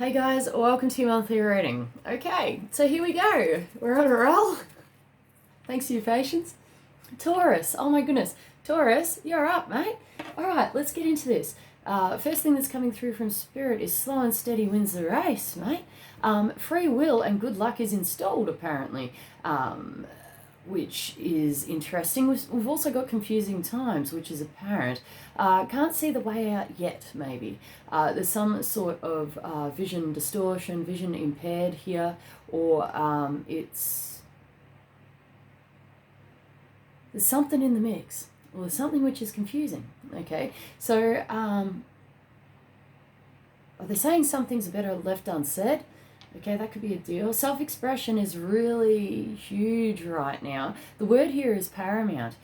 Hey guys, welcome to your monthly reading. Okay, so here we go. We're on a roll. Thanks for your patience. Taurus, oh my goodness. Taurus, you're up, mate. Alright, let's get into this. First thing that's coming through from Spirit is slow and steady wins the race, mate. Free will and good luck is installed, apparently. Which is interesting. We've also got confusing times, which is apparent. Can't see the way out yet, maybe. There's some sort of vision distortion, vision impaired here, or there's something in the mix, or there's something which is confusing, okay? So they're saying some things are better left unsaid. Okay, that could be a deal. Self-expression is really huge right now. The word here is paramount.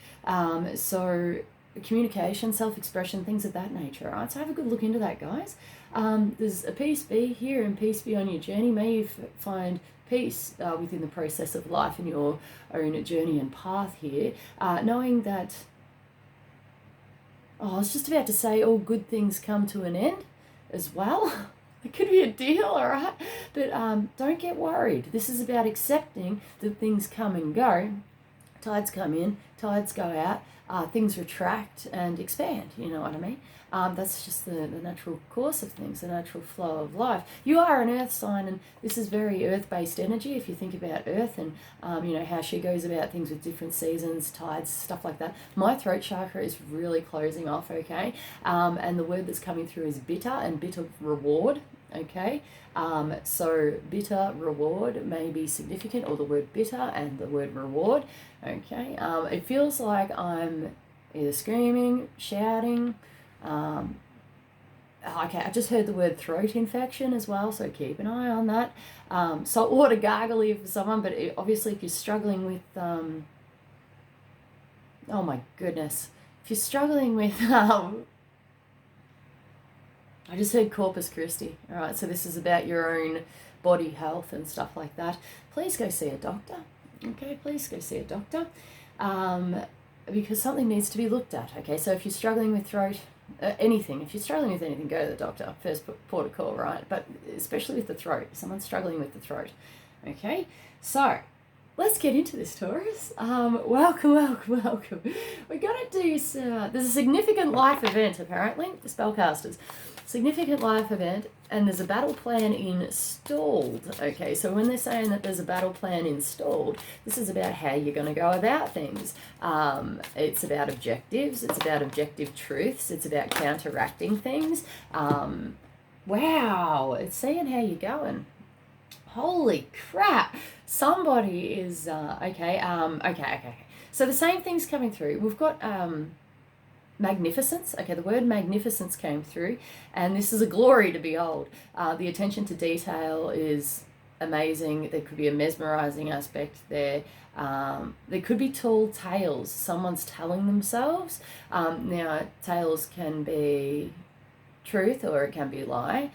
So communication, self-expression, things of that nature. All right, so have a good look into that, guys. There's a peace be here and peace be on your journey. May you find peace within the process of life and your own journey and path here. Knowing that, I was just about to say all good things come to an end as well. It could be a deal, all right? But don't get worried. This is about accepting that things come and go. Tides come in, tides go out, things retract and expand, you know what I mean? That's just the natural course of things, the natural flow of life. You are an earth sign, and this is very earth-based energy if you think about earth and, how she goes about things with different seasons, tides, stuff like that. My throat chakra is really closing off, okay? And the word that's coming through is bitter and bitter reward, okay? So bitter reward may be significant, or the word bitter and the word reward, okay? It feels like I'm either screaming, shouting. Okay, I just heard the word throat infection as well, so keep an eye on that. Saltwater gargle for someone, but obviously if you're struggling with, oh my goodness, if you're struggling with, I just heard Corpus Christi, all right, so this is about your own body health and stuff like that. Please go see a doctor, okay, please go see a doctor, because something needs to be looked at, okay? So if you're struggling with throat, anything, if you're struggling with anything, go to the doctor, first port of call, right? But especially with the throat, if someone's struggling with the throat, okay? So let's get into this, Taurus. Welcome. We're going to do there's a significant life event, apparently, the spellcasters. Significant life event, and there's a battle plan installed. Okay, so when they're saying that there's a battle plan installed, this is about how you're going to go about things. It's about objectives, it's about objective truths, it's about counteracting things. Wow, it's seeing how you're going. Holy crap, somebody is, okay. So the same thing's coming through. We've got, magnificence. Okay, the word magnificence came through, and this is a glory to behold. The attention to detail is amazing. There could be a mesmerizing aspect there. There could be tall tales. Someone's telling themselves. Now, tales can be truth or it can be lie.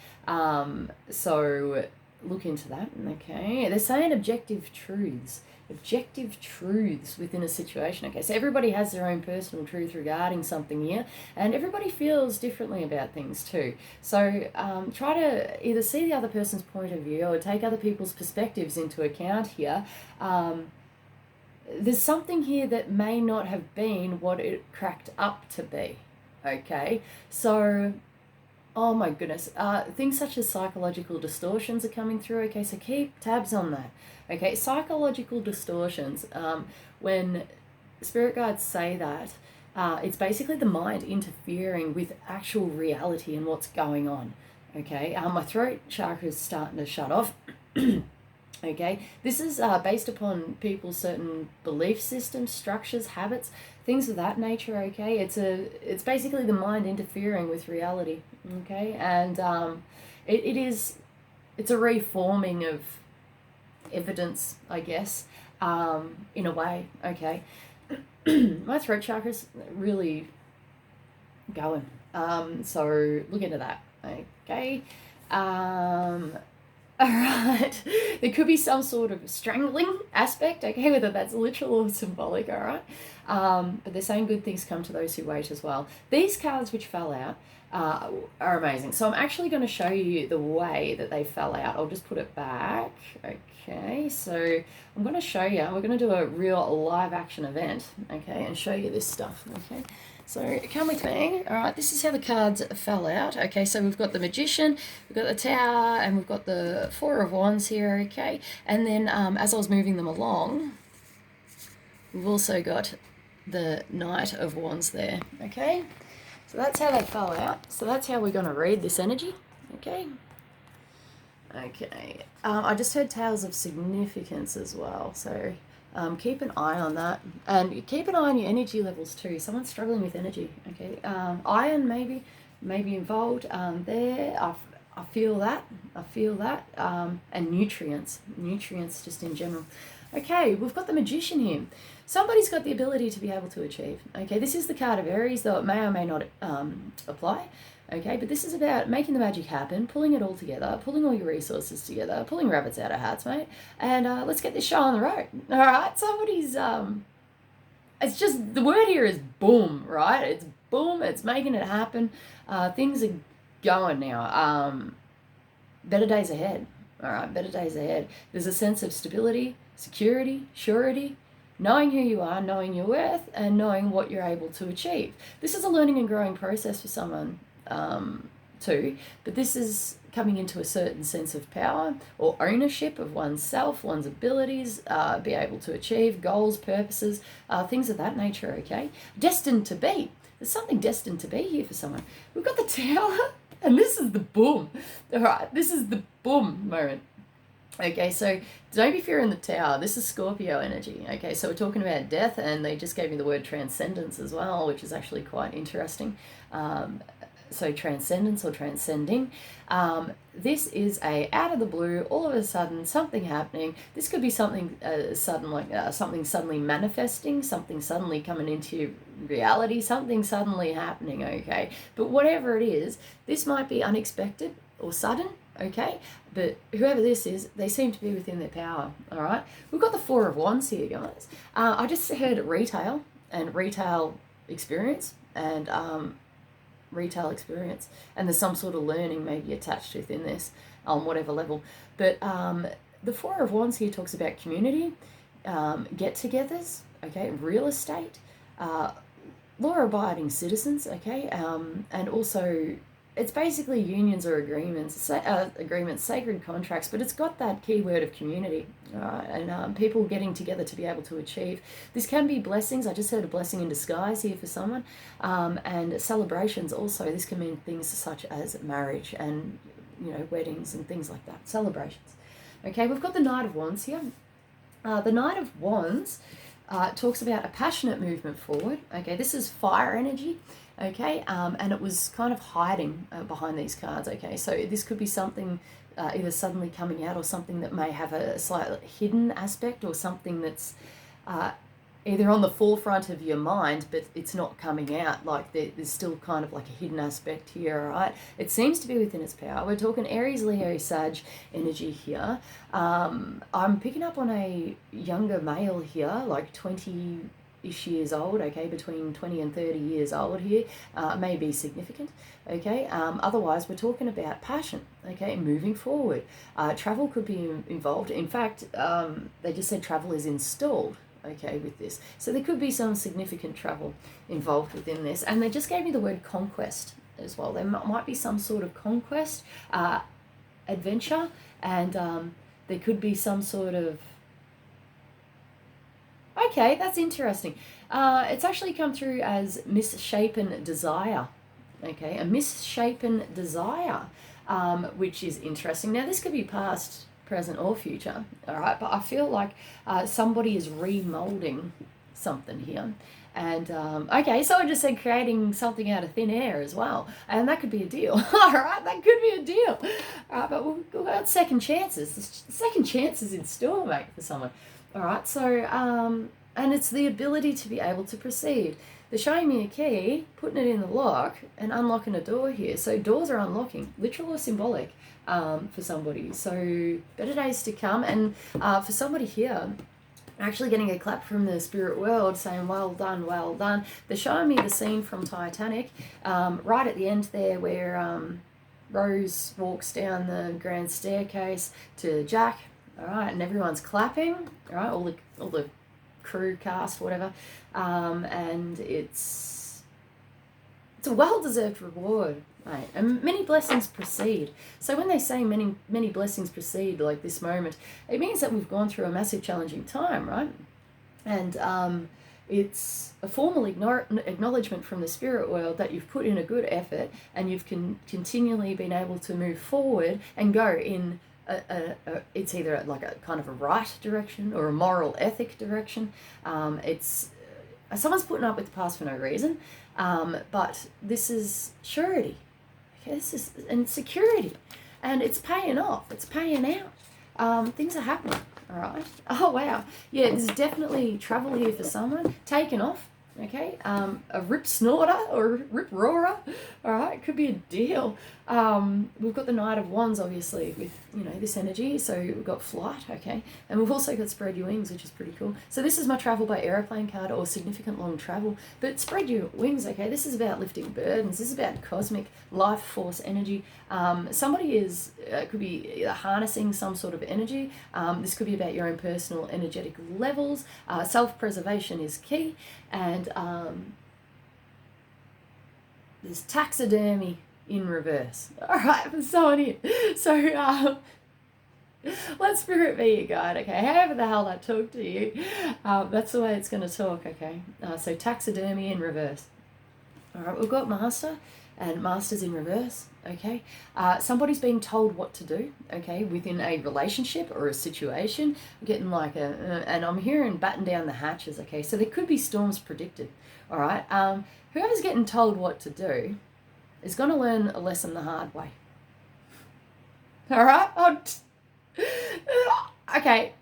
So look into that. Okay, they're saying objective truths within a situation. Okay, so everybody has their own personal truth regarding something here, and everybody feels differently about things too. So try to either see the other person's point of view or take other people's perspectives into account here. There's something here that may not have been what it cracked up to be. Okay, so oh my goodness, things such as psychological distortions are coming through. Okay, so keep tabs on that. Okay, psychological distortions, when spirit guides say that, it's basically the mind interfering with actual reality and what's going on. Okay, my throat chakra is starting to shut off. Okay, this is based upon people's certain belief systems, structures, habits, things of that nature. Okay, it's basically the mind interfering with reality. Okay, and it's a reforming of evidence, I guess, in a way. Okay, my throat chakra's really going. So look into that. Okay. All right. There could be some sort of strangling aspect, okay, whether that's literal or symbolic, all right? But they're saying good things come to those who wait as well. These cards which fell out are amazing. So I'm actually going to show you the way that they fell out. I'll just put it back. Okay, so I'm going to show you. We're going to do a real live action event, okay, and show you this stuff, okay? So come with me. All right, this is how the cards fell out. Okay, so we've got the Magician, we've got the Tower, and we've got the Four of Wands here, okay? And then as I was moving them along, we've also got the Knight of Wands there, okay? So that's how they fell out. So that's how we're going to read this energy, okay? Okay. I just heard Tales of Significance as well, so keep an eye on that. And keep an eye on your energy levels too. Someone's struggling with energy, okay? Iron maybe involved there. I feel that. And nutrients just in general. Okay, we've got the Magician here. Somebody's got the ability to be able to achieve. Okay, this is the card of Aries, though it may or may not apply. Okay, but this is about making the magic happen, pulling it all together, pulling all your resources together, pulling rabbits out of hats, mate. And let's get this show on the road. All right, somebody's it's just, the word here is boom, right? It's boom, it's making it happen. Things are going now. Better days ahead. All right, better days ahead. There's a sense of stability, security, surety, knowing who you are, knowing your worth, and knowing what you're able to achieve. This is a learning and growing process for someone too, but this is coming into a certain sense of power or ownership of oneself, one's abilities, be able to achieve goals, purposes, things of that nature, okay? Destined to be. There's something destined to be here for someone. We've got the Tower, and this is the boom. All right, this is the boom moment. Okay, so don't be fearing the Tower. This is Scorpio energy. Okay, so we're talking about death, and they just gave me the word transcendence as well, which is actually quite interesting. So transcendence or transcending. This is a out of the blue, all of a sudden, something happening. This could be something sudden, like something suddenly manifesting, something suddenly coming into reality, something suddenly happening, okay? But whatever it is, this might be unexpected or sudden, okay? But whoever this is, they seem to be within their power, all right? We've got the Four of Wands here, guys. I just heard retail and retail experience and retail experience, and there's some sort of learning maybe attached within this on whatever level. But the Four of Wands here talks about community, get-togethers, okay, real estate, law-abiding citizens, okay, and also it's basically unions or agreements, sacred contracts, but it's got that key word of community, and people getting together to be able to achieve. This can be blessings. I just heard a blessing in disguise here for someone, and celebrations also. This can mean things such as marriage and, weddings and things like that, celebrations. Okay, we've got the Knight of Wands here. The Knight of Wands talks about a passionate movement forward. Okay, this is fire energy. Okay, and it was kind of hiding behind these cards. Okay, so this could be something either suddenly coming out, or something that may have a slightly hidden aspect, or something that's either on the forefront of your mind, but it's not coming out. Like there's still kind of like a hidden aspect here, all right? It seems to be within its power. We're talking Aries, Leo, Sag energy here. I'm picking up on a younger male here, like 20-ish years old, okay, between 20 and 30 years old here, may be significant, okay. Otherwise, we're talking about passion, okay, moving forward. Travel could be involved. In fact, they just said travel is installed, okay, with this. So there could be some significant travel involved within this. And they just gave me the word conquest as well. There might be some sort of conquest, adventure, and there could be some sort of... Okay, that's interesting. It's actually come through as misshapen desire. Okay, a misshapen desire, which is interesting. Now, this could be past, present, or future, all right? But I feel like somebody is remolding something here. And, okay, so I just said creating something out of thin air as well. And that could be a deal, all right? That could be a deal. All right, but we've got second chances. Second chances in store, mate, for someone. All right, so, and it's the ability to be able to proceed. They're showing me a key, putting it in the lock, and unlocking a door here. So doors are unlocking, literal or symbolic. for somebody. So better days to come. And for somebody here, actually getting a clap from the spirit world saying, well done, well done. They're showing me the scene from Titanic, right at the end there where Rose walks down the grand staircase to Jack, all right, and everyone's clapping, all right, all the crew, cast, whatever, and it's a well-deserved reward, mate, and many blessings precede. So when they say many blessings precede, like this moment, it means that we've gone through a massive challenging time, right? And it's a formal acknowledgement from the spirit world that you've put in a good effort and you've continually been able to move forward and go in it's either like a kind of a right direction or a moral ethic direction. It's someone's putting up with the past for no reason, but this is surety. Okay, this is and security, and it's paying off. It's paying out. Things are happening. All right. Oh wow. Yeah, there's definitely travel here for someone. Taking off. Okay. A rip snorter or a rip roarer. All right. Could be a deal. We've got the Knight of Wands, obviously, with, you know, this energy. So we've got flight, okay? And we've also got spread your wings, which is pretty cool. So this is my travel by aeroplane card or significant long travel. But spread your wings, okay? This is about lifting burdens. This is about cosmic life force energy. Somebody is, could be harnessing some sort of energy. This could be about your own personal energetic levels. Self-preservation is key. And there's taxidermy in reverse. All right, for someone here. So let spirit be your guide, okay? However the hell that talk to you, that's the way it's going to talk, okay? So taxidermy in reverse. All right, we've got master and master's in reverse, okay? Somebody's being told what to do, okay, within a relationship or a situation. I'm getting like and I'm hearing batten down the hatches, okay? So there could be storms predicted, all right? Whoever's getting told what to do is going to learn a lesson the hard way. All right? Okay.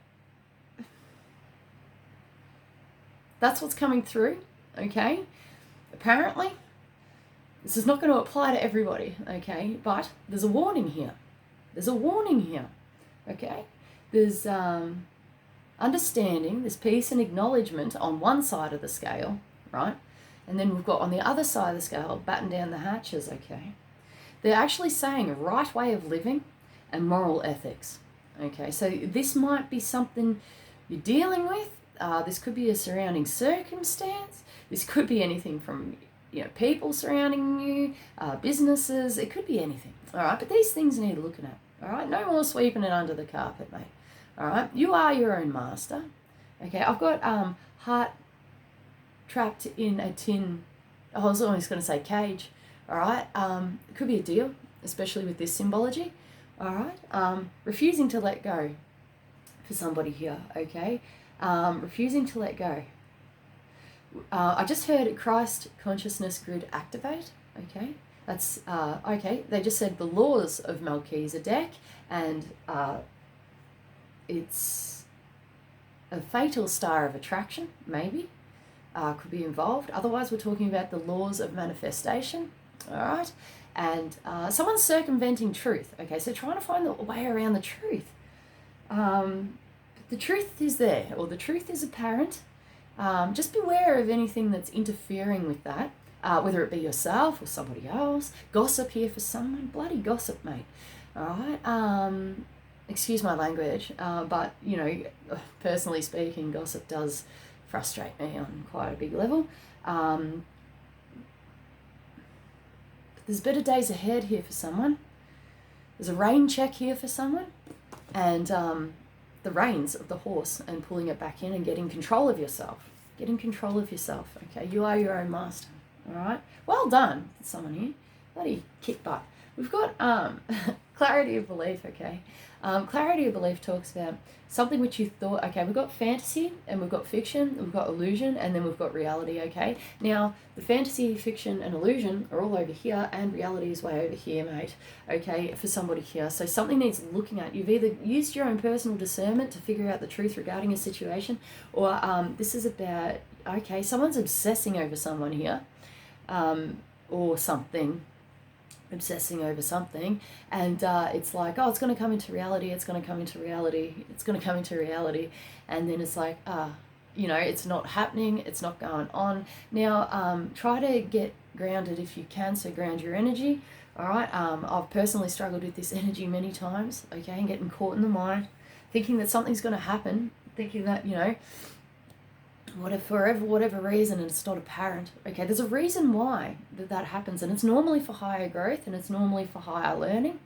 That's what's coming through, okay? Apparently, this is not going to apply to everybody, okay? But there's a warning here. There's a warning here, okay? There's understanding, there's peace and acknowledgement on one side of the scale, right? And then we've got on the other side of the scale, batten down the hatches, okay? They're actually saying a right way of living and moral ethics, okay? So this might be something you're dealing with. This could be a surrounding circumstance. This could be anything from, you know, people surrounding you, businesses. It could be anything, all right? But these things need looking at, all right? No more sweeping it under the carpet, mate, all right? You are your own master, okay? I've got heart trapped in a tin, I was almost going to say cage, all right? It could be a deal, especially with this symbology, all right? Refusing to let go for somebody here, okay? Refusing to let go. I just heard Christ consciousness grid activate, okay? That's, okay, they just said the laws of Melchizedek, and it's a fatal star of attraction, maybe. Could be involved. Otherwise, we're talking about the laws of manifestation, all right? And someone's circumventing truth, okay? So trying to find the way around the truth. The truth is there, or the truth is apparent. Just beware of anything that's interfering with that, whether it be yourself or somebody else. Gossip here for someone. Bloody gossip, mate. All right? Excuse my language, but, you know, personally speaking, gossip does frustrate me on quite a big level. There's better days ahead here for someone. There's a rain check here for someone, and the reins of the horse and pulling it back in and getting control of yourself. Getting control of yourself, okay? You are your own master, all right? Well done, someone here. Bloody kick butt. We've got clarity of belief, okay? Clarity of belief talks about something which you thought, okay, we've got fantasy and we've got fiction, we've got illusion, and then we've got reality, okay? Now, the fantasy, fiction, and illusion are all over here, and reality is way over here, mate, okay, for somebody here. So something needs looking at. You've either used your own personal discernment to figure out the truth regarding a situation, or this is about, okay, someone's obsessing over someone here, or something. obsessing over something, and it's like, oh, it's going to come into reality, it's going to come into reality, it's going to come into reality, and then it's like, it's not happening, it's not going on. Now, try to get grounded if you can, so ground your energy. All right, I've personally struggled with this energy many times, okay, and getting caught in the mind, thinking that something's going to happen, thinking that, whatever reason, and it's not apparent. Okay, there's a reason why that happens, and it's normally for higher growth, and it's normally for higher learning.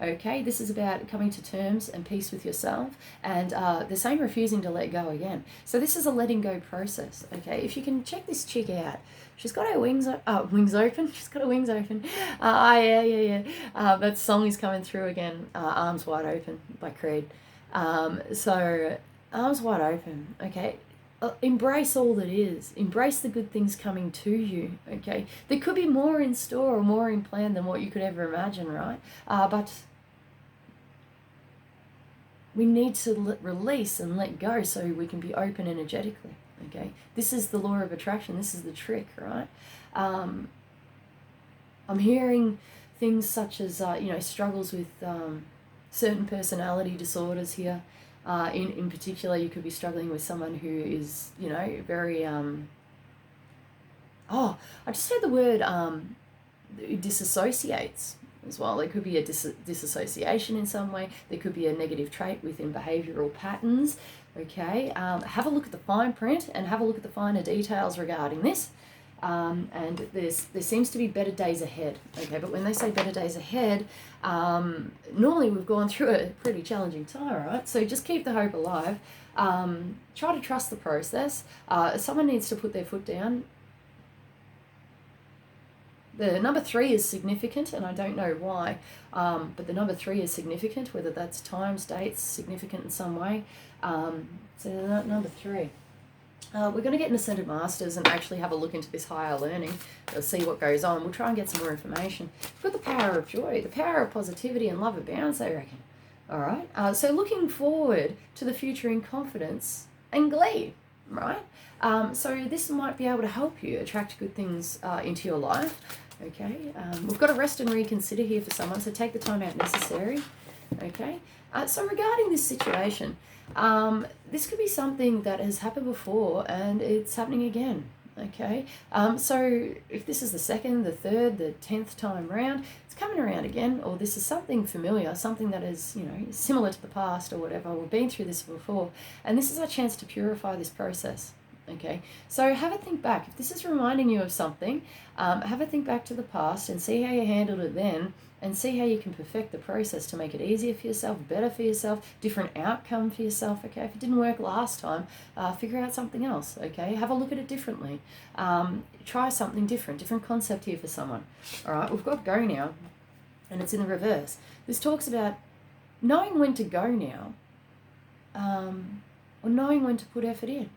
Okay, this is about coming to terms and peace with yourself, and the same refusing to let go again. So this is a letting go process. Okay, if you can check this chick out, she's got her wings open. She's got her wings open. Yeah. That song is coming through again. Arms Wide Open by Creed. So arms wide open. Okay. Embrace all that is. Embrace the good things coming to you, okay? There could be more in store or more in plan than what you could ever imagine, right? But we need to release and let go so we can be open energetically, okay? This is the law of attraction. This is the trick, right? I'm hearing things such as, struggles with certain personality disorders here. In particular, you could be struggling with someone who is, very, I just heard the word disassociates as well. There could be a disassociation in some way. There could be a negative trait within behavioural patterns, okay? Have a look at the fine print and have a look at the finer details regarding this. And there seems to be better days ahead, okay? But when they say better days ahead, normally we've gone through a pretty challenging time, right? So just keep the hope alive. Try to trust the process. Someone needs to put their foot down. The number 3 is significant, and I don't know why, but the number 3 is significant, whether that's times, dates, significant in some way. So number 3. We're going to get an Ascended Masters and actually have a look into this higher learning. We'll see what goes on. We'll try and get some more information. We've got the power of joy, the power of positivity and love abounds, I reckon. All right. So looking forward to the future in confidence and glee, right? So this might be able to help you attract good things into your life. Okay. We've got to rest and reconsider here for someone, so take the time out necessary. Okay. So regarding this situation, this could be something that has happened before and it's happening again. Okay. So if this is the 2nd, the 3rd, the 10th time round, it's coming around again, or this is something familiar, something that is, similar to the past or whatever. We've been through this before, and this is our chance to purify this process. Okay, so have a think back. If this is reminding you of something, have a think back to the past and see how you handled it then, and see how you can perfect the process to make it easier for yourself, better for yourself, different outcome for yourself, okay? If it didn't work last time, figure out something else, okay? Have a look at it differently. Try something different concept here for someone. All right, we've got go now, and it's in the reverse. This talks about knowing when to go now, or knowing when to put effort in.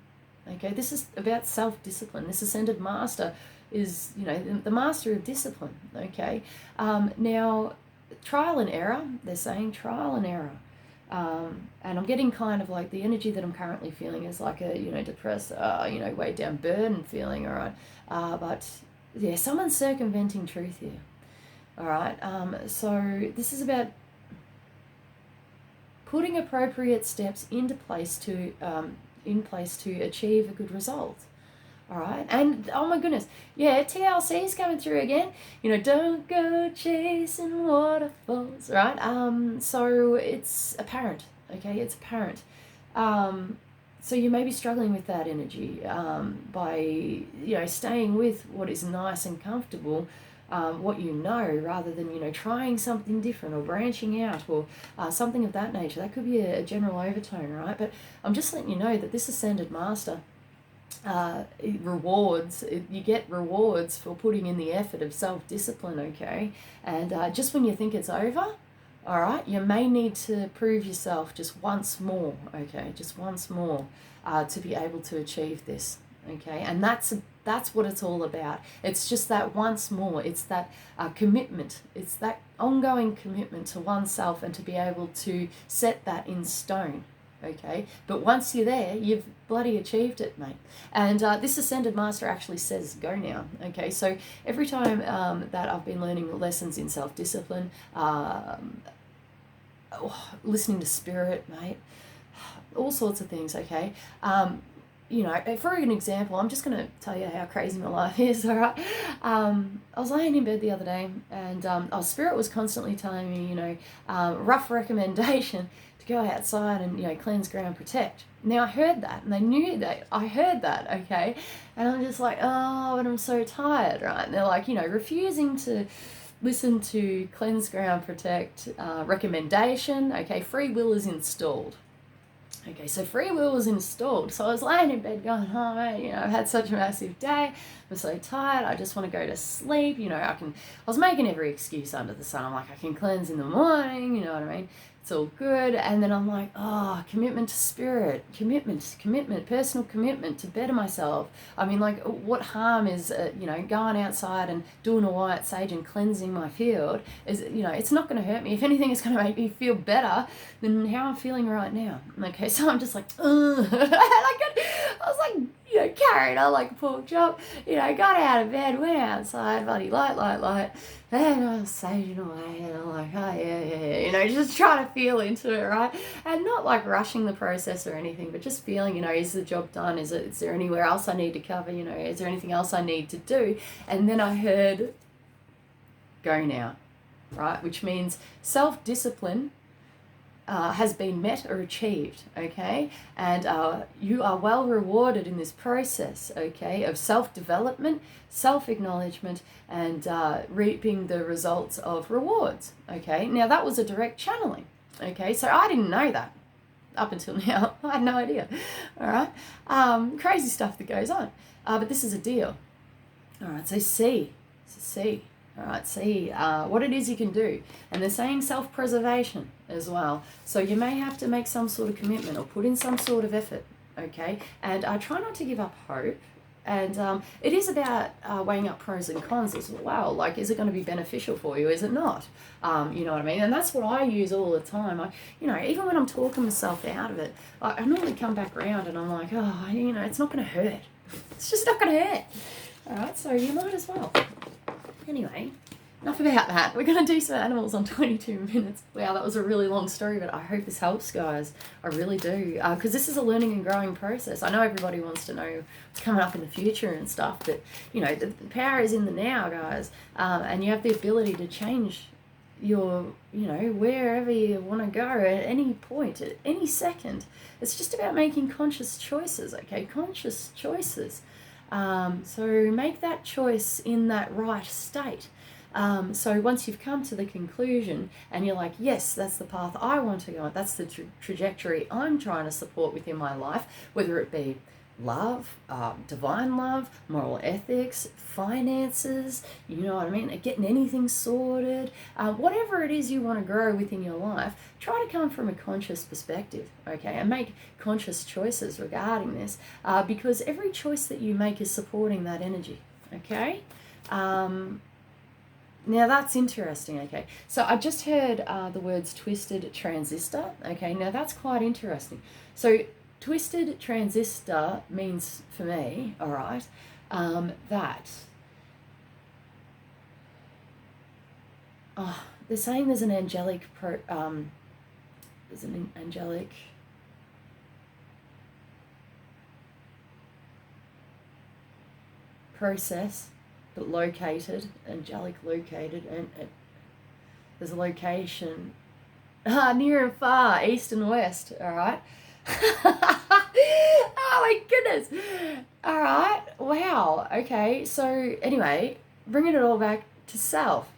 Okay, this is about self-discipline. This Ascended Master is, the master of discipline, okay? Now, trial and error, they're saying trial and error. And I'm getting kind of like the energy that I'm currently feeling is like a, depressed, weighed down burden feeling, all right? But, yeah, someone's circumventing truth here, all right? So this is about putting appropriate steps into place to achieve a good result. All right, and oh my goodness, yeah, TLC is coming through again. Don't go chasing waterfalls, right? So it's apparent, okay? It's apparent. So you may be struggling with that energy by staying with what is nice and comfortable, what rather than trying something different or branching out or something of that nature. That could be a general overtone, right? But I'm just letting you know that this Ascended Master you get rewards for putting in the effort of self-discipline, okay? And just when you think it's over, all right, you may need to prove yourself just once more, okay? Just once more to be able to achieve this, okay? And that's what it's all about. It's just that once more. It's that commitment. It's that ongoing commitment to oneself and to be able to set that in stone, okay? But once you're there, you've bloody achieved it, mate. And this Ascended Master actually says, go now, okay? So every time that I've been learning lessons in self-discipline, listening to spirit, mate, all sorts of things, okay? You know, for an example, I'm just going to tell you how crazy my life is, all right? I was laying in bed the other day, and Spirit was constantly telling me, you know, rough recommendation to go outside and, you know, cleanse, ground, protect. Now, I heard that, and they knew that I heard that, okay? And I'm just like, oh, but I'm so tired, right? And they're like, you know, refusing to listen to cleanse, ground, protect recommendation, okay? Free will is installed. Okay, so free will was installed. So I was laying in bed going, oh, mate, you know, I've had such a massive day. I'm so tired. I just want to go to sleep. You know, I was making every excuse under the sun. I'm like, I can cleanse in the morning. You know what I mean? It's all good. And then I'm like, oh, commitment to spirit, commitment, personal commitment to better myself. I mean, like, what harm is, you know, going outside and doing a white sage and cleansing my field? Is, you know, it's not going to hurt me. If anything, it's going to make me feel better than how I'm feeling right now. Okay, so I'm just like, I was like, you know, carried on like a pork chop. You know, got out of bed, went outside, bloody light. And I was saging away, and I'm like, oh, yeah, you know, just trying to feel into it, right? And not like rushing the process or anything, but just feeling, you know, is the job done? Is there anywhere else I need to cover? You know, is there anything else I need to do? And then I heard, go now, right? Which means self-discipline has been met or achieved, okay? And you are well rewarded in this process, okay, of self-development, self-acknowledgement, and reaping the results of rewards, okay? Now, that was a direct channeling, okay? So I didn't know that up until now. I had no idea, all right? Crazy stuff that goes on. But this is a deal. All right, so see. All right, see what it is you can do. And they're saying self-preservation as well. So you may have to make some sort of commitment or put in some sort of effort, okay? And try not to give up hope. And it is about weighing up pros and cons as well. Like, is it going to be beneficial for you? Is it not? You know what I mean? And that's what I use all the time. You know, even when I'm talking myself out of it, I normally come back around and I'm like, oh, you know, it's not going to hurt. It's just not going to hurt. All right, so you might as well. Anyway, enough about that. We're going to do some animals on 22 minutes. Wow, that was a really long story, but I hope this helps, guys. I really do. Because this is a learning and growing process. I know everybody wants to know what's coming up in the future and stuff, but, you know, the power is in the now, guys. And you have the ability to change your, you know, wherever you want to go at any point, at any second. It's just about making conscious choices, okay? Conscious choices. So make that choice in that right state. So once you've come to the conclusion and you're like, yes, that's the path I want to go on, that's the trajectory I'm trying to support within my life, whether it be love, divine love, moral ethics, finances, you know what I mean, getting anything sorted, whatever it is you want to grow within your life, try to come from a conscious perspective, okay, and make conscious choices regarding this, because every choice that you make is supporting that energy, okay? Now that's interesting, okay. So I just heard the words twisted transistor, okay. Now that's quite interesting. So twisted transistor means for me, all right, that they're saying there's an angelic process, but angelic located, and there's a location near and far, east and west, all right. Oh my goodness. All right, wow, okay, so anyway, bringing it all back to self.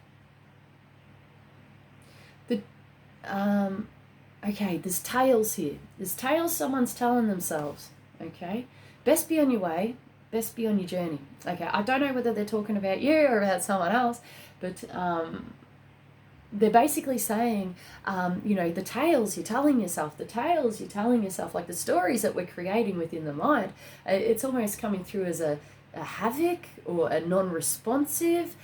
Okay, there's tales here. There's tales someone's telling themselves, okay? Best be on your way, best be on your journey. Okay, I don't know whether they're talking about you or about someone else, but they're basically saying, you know, the tales you're telling yourself, like the stories that we're creating within the mind, it's almost coming through as a havoc or a non-responsive,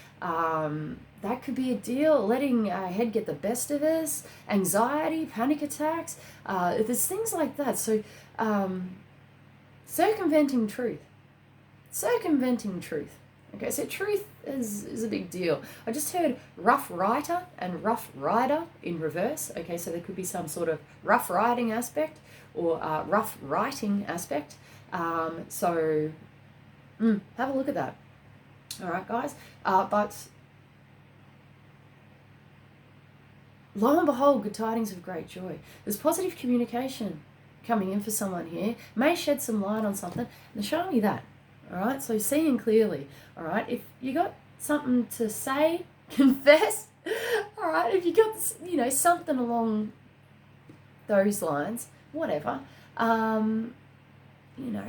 that could be a deal. Letting our head get the best of us, anxiety, panic attacks. There's things like that. So circumventing truth. Circumventing truth. Okay, so truth is a big deal. I just heard rough writer and rough rider in reverse. Okay, so there could be some sort of rough riding aspect or rough writing aspect. So have a look at that. All right, guys. But lo and behold, good tidings of great joy. There's positive communication coming in for someone here. May shed some light on something. And show me that. All right, so seeing clearly. All right, if you got something to say, confess. All right, if you got, something along those lines, whatever.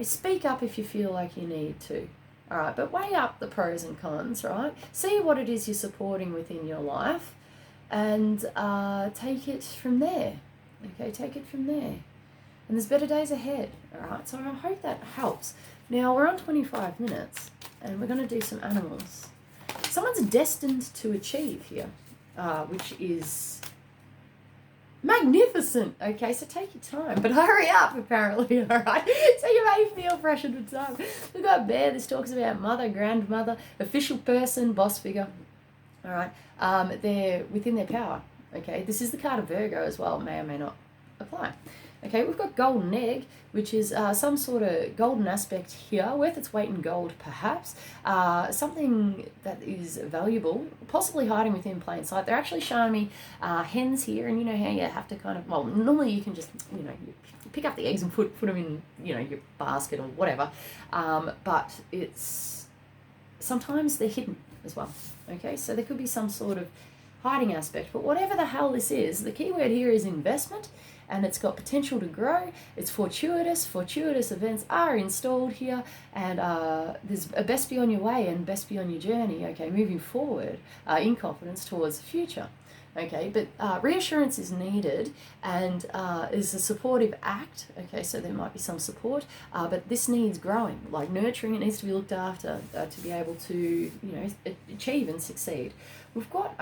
Speak up if you feel like you need to. All right, but weigh up the pros and cons, right? See what it is you're supporting within your life and take it from there. Okay, take it from there. And there's better days ahead, all right? So I hope that helps. Now, we're on 25 minutes, and we're going to do some animals. Someone's destined to achieve here, which is magnificent. Okay, so take your time, but hurry up, apparently, all right? So you may feel pressured with time. We've got Bear. This talks about mother, grandmother, official person, boss figure, all right? They're within their power, okay? This is the card of Virgo as well. May or may not apply. Okay, we've got golden egg, which is some sort of golden aspect here, worth its weight in gold perhaps, something that is valuable, possibly hiding within plain sight. They're actually showing me hens here, and you know how you have to kind of, well, normally you can just, you pick up the eggs and put them in, your basket or whatever, but it's, sometimes they're hidden as well, okay? So there could be some sort of hiding aspect, but whatever the hell this is, the key word here is investment, and it's got potential to grow. It's fortuitous. Fortuitous events are installed here, and there's a best be on your way and best be on your journey, okay, moving forward in confidence towards the future. Okay, but reassurance is needed, and is a supportive act, okay, so there might be some support, but this needs growing, like nurturing. It needs to be looked after to be able to, achieve and succeed. We've got,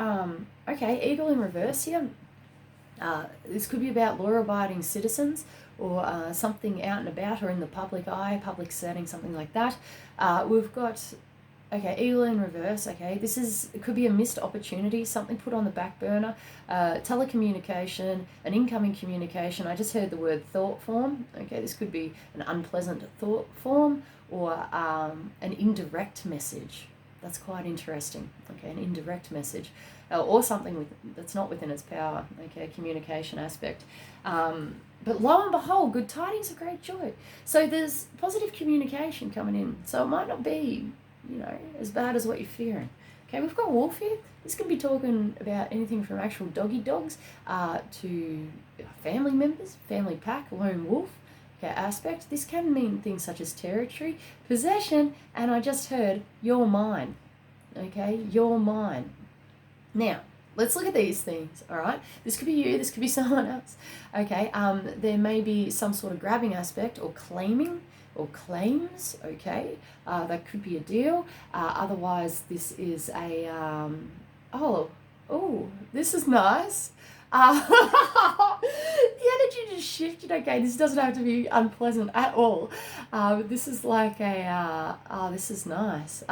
eagle in reverse here. This could be about law-abiding citizens, or something out and about or in the public eye, public setting, something like that. We've got, eagle in reverse, it could be a missed opportunity, something put on the back burner, telecommunication, an incoming communication. I just heard the word thought form, this could be an unpleasant thought form, or an indirect message. That's quite interesting, an indirect message. Or something that's not within its power, communication aspect. But lo and behold, good tidings of great joy. So there's positive communication coming in. So it might not be, as bad as what you're fearing. Okay, we've got wolf here. This can be talking about anything from actual doggy dogs to family members, family pack, lone wolf. Aspect. This can mean things such as territory, possession, and I just heard, you're mine. You're mine. Now, let's look at these things, all right? This could be you, this could be someone else, there may be some sort of grabbing aspect or claiming or claims, that could be a deal. Otherwise, this is a, this is nice. The energy just shifted, this doesn't have to be unpleasant at all. This is like a, this is nice.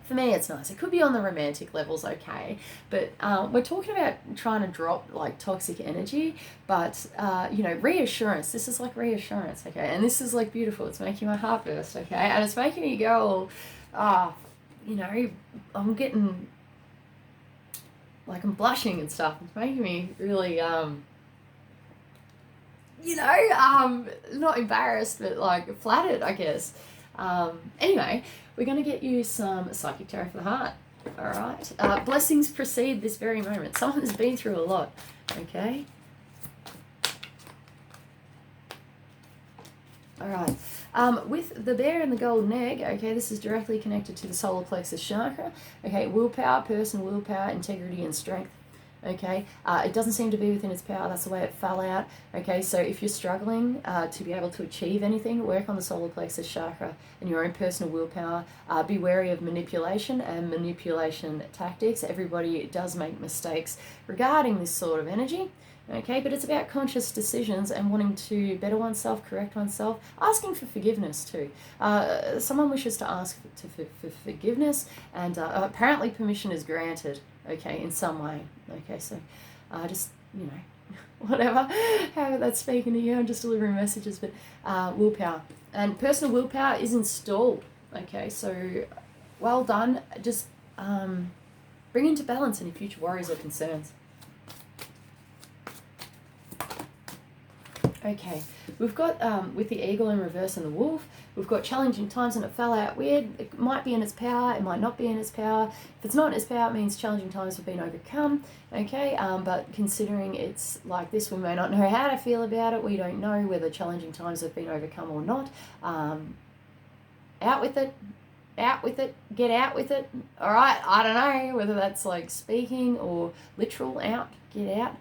For me, it's nice. It could be on the romantic levels, but we're talking about trying to drop like toxic energy, but reassurance. This is like reassurance, and this is like beautiful. It's making my heart burst, and it's making me go, I'm getting like I'm blushing and stuff. It's making me really, not embarrassed, but like flattered, I guess. Anyway, we're going to get you some Psychic Tarot for the Heart. All right. Blessings precede this very moment. Someone has been through a lot. All right. With the bear and the golden egg, this is directly connected to the solar plexus chakra. Willpower, personal willpower, integrity, and strength. Okay, it doesn't seem to be within its power. That's the way it fell out. Okay, so if you're struggling to be able to achieve anything, work on the solar plexus chakra and your own personal willpower. Be wary of manipulation and manipulation tactics. Everybody does make mistakes regarding this sort of energy. Okay, but it's about conscious decisions and wanting to better oneself, correct oneself, asking for forgiveness too. Someone wishes to ask for forgiveness, and apparently permission is granted, okay, in some way. Okay, so just, you know, whatever, however that's speaking to you, I'm just delivering messages, but willpower. And personal willpower is installed, okay, so well done. Just bring into balance any future worries or concerns. Okay, we've got, with the eagle in reverse and the wolf, we've got challenging times and it fell out weird. It might be in its power, it might not be in its power. If it's not in its power, it means challenging times have been overcome, okay? But considering it's like this, we may not know how to feel about it. We don't know whether challenging times have been overcome or not. Out with it. Out with it, get out with it. All right, I don't know whether that's like speaking or literal out, get out.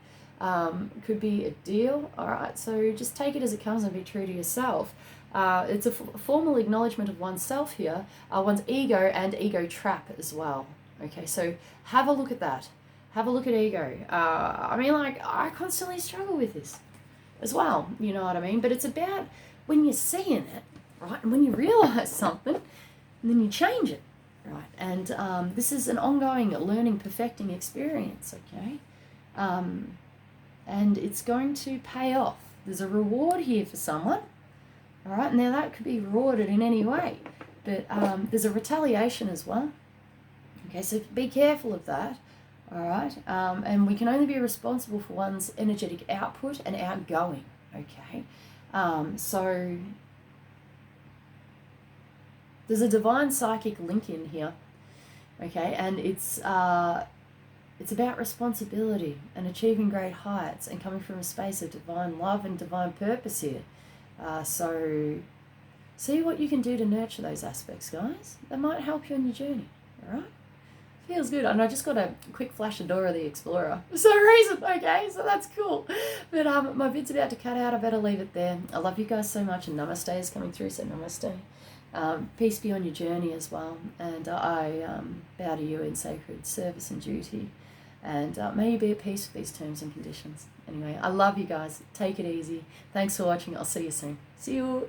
Could be a deal. All right, so just take it as it comes and be true to yourself. It's a formal acknowledgement of oneself here, one's ego and ego trap as well. Okay, so have a look at that. Have a look at ego. I mean, like, I constantly struggle with this as well, you know what I mean? But it's about when you're seeing it, right, and when you realize something, and then you change it, right? And this is an ongoing learning, perfecting experience, okay? And it's going to pay off. There's a reward here for someone, all right? Now, that could be rewarded in any way, but there's a retaliation as well. Okay, so be careful of that, all right? And we can only be responsible for one's energetic output and outgoing, okay? So there's a divine psychic link in here, okay? And it's about responsibility and achieving great heights and coming from a space of divine love and divine purpose here. So see what you can do to nurture those aspects, guys. That might help you on your journey, all right? Feels good. And I just got a quick flash of Dora the Explorer for some reason, okay? So that's cool. But my vid's about to cut out. I better leave it there. I love you guys so much, and namaste is coming through, so namaste. Peace be on your journey as well. And I bow to you in sacred service and duty. And may you be at peace with these terms and conditions. Anyway, I love you guys. Take it easy. Thanks for watching. I'll see you soon. See you.